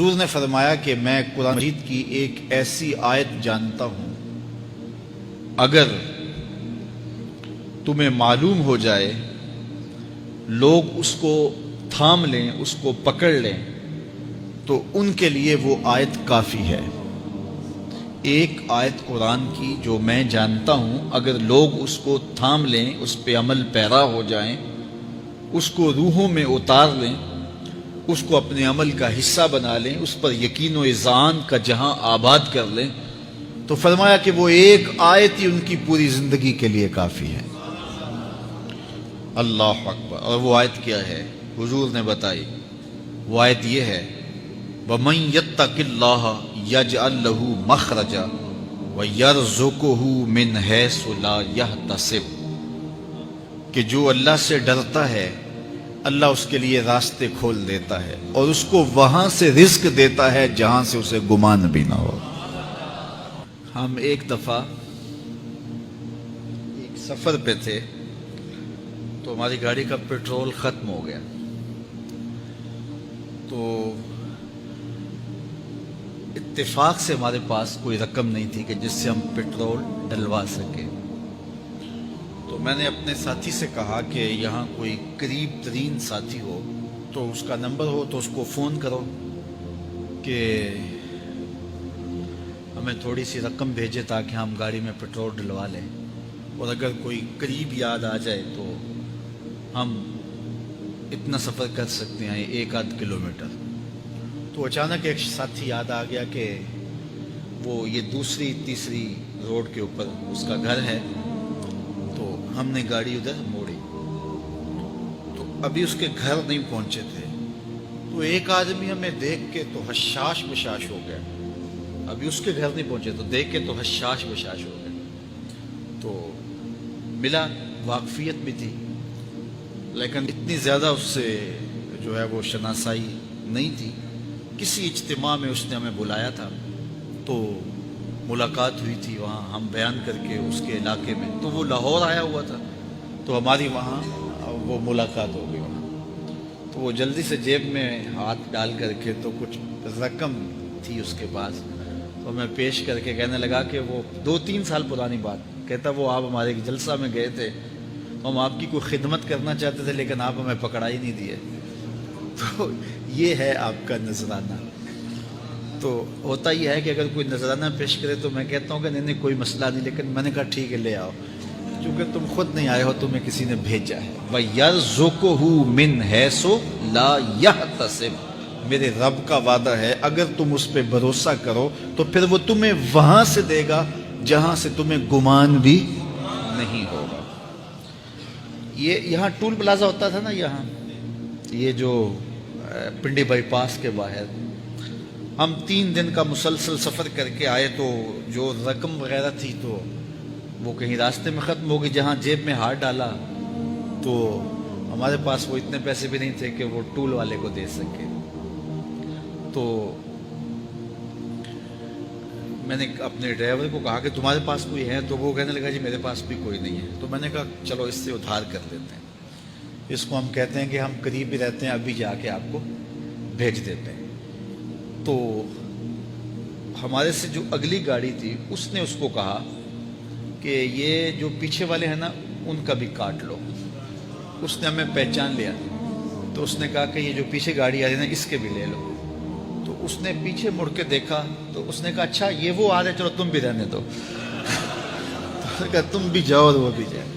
حضور نے فرمایا کہ میں قرآن مجید کی ایک ایسی آیت جانتا ہوں، اگر تمہیں معلوم ہو جائے، لوگ اس کو تھام لیں، اس کو پکڑ لیں، تو ان کے لیے وہ آیت کافی ہے۔ ایک آیت قرآن کی جو میں جانتا ہوں، اگر لوگ اس کو تھام لیں، اس پہ عمل پیرا ہو جائیں، اس کو روحوں میں اتار لیں، اس کو اپنے عمل کا حصہ بنا لیں، اس پر یقین و اذعان کا جہاں آباد کر لیں، تو فرمایا کہ وہ ایک آیت ہی ان کی پوری زندگی کے لیے کافی ہے۔ اللہ اکبر۔ اور وہ آیت کیا ہے؟ حضور نے بتائی، وہ آیت یہ ہے، وَمَن يَتَّقِ اللَّهَ يَجْعَل لَّهُ مَخْرَجًا وَيَرْزُقْهُ مِنْ حَيْثُ لَا يَحْتَسِبُ، کہ جو اللہ سے ڈرتا ہے اللہ اس کے لیے راستے کھول دیتا ہے اور اس کو وہاں سے رزق دیتا ہے جہاں سے اسے گمان بھی نہ ہو۔ ہم ایک دفعہ ایک سفر پہ تھے تو ہماری گاڑی کا پیٹرول ختم ہو گیا، تو اتفاق سے ہمارے پاس کوئی رقم نہیں تھی کہ جس سے ہم پیٹرول ڈلوا سکیں۔ تو میں نے اپنے ساتھی سے کہا کہ یہاں کوئی قریب ترین ساتھی ہو تو اس کا نمبر ہو تو اس کو فون کرو کہ ہمیں تھوڑی سی رقم بھیجے تاکہ ہم گاڑی میں پیٹرول ڈلوا لیں، اور اگر کوئی قریب یاد آ جائے تو ہم اتنا سفر کر سکتے ہیں، 1-8 کلومیٹر۔ تو اچانک ایک ساتھی یاد آ گیا کہ وہ یہ دوسری تیسری روڈ کے اوپر اس کا گھر ہے، تو ہم نے گاڑی ادھر موڑی، تو ابھی اس کے گھر نہیں پہنچے تھے، تو ایک آدمی ہمیں دیکھ کے تو حشاش بشاش ہو گیا۔ ابھی اس کے گھر نہیں پہنچے تو دیکھ کے تو حشاش بشاش ہو گیا۔ تو ملا، واقفیت بھی تھی، لیکن اتنی زیادہ اس سے جو ہے وہ شناسائی نہیں تھی۔ کسی اجتماع میں اس نے ہمیں بلایا تھا تو ملاقات ہوئی تھی وہاں، ہم بیان کر کے اس کے علاقے میں، تو وہ لاہور آیا ہوا تھا تو ہماری وہاں وہ ملاقات ہو گئی وہاں۔ تو وہ جلدی سے جیب میں ہاتھ ڈال کر کے تو کچھ رقم تھی اس کے پاس، تو میں پیش کر کے کہنے لگا کہ وہ 2-3 سال پرانی بات، کہتا وہ آپ ہمارے ایک جلسہ میں گئے تھے، ہم آپ کی کوئی خدمت کرنا چاہتے تھے لیکن آپ ہمیں پکڑا ہی نہیں دیے۔ تو یہ ہے آپ کا نذرانہ۔ تو ہوتا یہ ہے کہ اگر کوئی نذرانہ پیش کرے تو میں کہتا ہوں کہ نہیں کوئی مسئلہ نہیں، لیکن میں نے کہا ٹھیک ہے لے آؤ، کیونکہ تم خود نہیں آئے ہو، تمہیں کسی نے بھیجا ہے۔ وَيَرْزُقُهُ مِنْ حَيْثُ لَا يَحْتَسِبُ، میرے رب کا وعدہ ہے اگر تم اس پہ بھروسہ کرو تو پھر وہ تمہیں وہاں سے دے گا جہاں سے تمہیں گمان بھی نہیں ہوگا۔ یہ یہاں ٹول پلازا ہوتا تھا نا، یہاں یہ جو پنڈی بائی پاس کے باہر، ہم 3 دن کا مسلسل سفر کر کے آئے، تو جو رقم وغیرہ تھی تو وہ کہیں راستے میں ختم ہو گئی۔ جہاں جیب میں ہاتھ ڈالا تو ہمارے پاس وہ اتنے پیسے بھی نہیں تھے کہ وہ ٹول والے کو دے سکے۔ تو میں نے اپنے ڈرائیور کو کہا کہ تمہارے پاس کوئی ہے؟ تو وہ کہنے لگا جی میرے پاس بھی کوئی نہیں ہے۔ تو میں نے کہا چلو اس سے ادھار کر دیتے ہیں، اس کو ہم کہتے ہیں کہ ہم قریب ہی رہتے ہیں، ابھی جا کے آپ کو بھیج دیتے ہیں۔ تو ہمارے سے جو اگلی گاڑی تھی اس نے اس کو کہا کہ یہ جو پیچھے والے ہیں نا ان کا بھی کاٹ لو۔ اس نے ہمیں پہچان لیا، تو اس نے کہا کہ یہ جو پیچھے گاڑی آ رہی ہے نا اس کے بھی لے لو۔ تو اس نے پیچھے مڑ کے دیکھا تو اس نے کہا اچھا یہ وہ آ رہے، چلو تم بھی رہنے دو۔ تو کہا تم بھی جاؤ اور وہ بھی جائے۔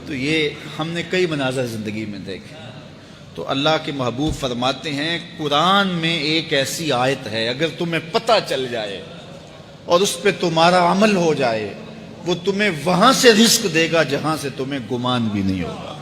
تو یہ ہم نے کئی مناظر زندگی میں دیکھے۔ تو اللہ کے محبوب فرماتے ہیں قرآن میں ایک ایسی آیت ہے، اگر تمہیں پتہ چل جائے اور اس پہ تمہارا عمل ہو جائے، وہ تمہیں وہاں سے رزق دے گا جہاں سے تمہیں گمان بھی نہیں ہوگا۔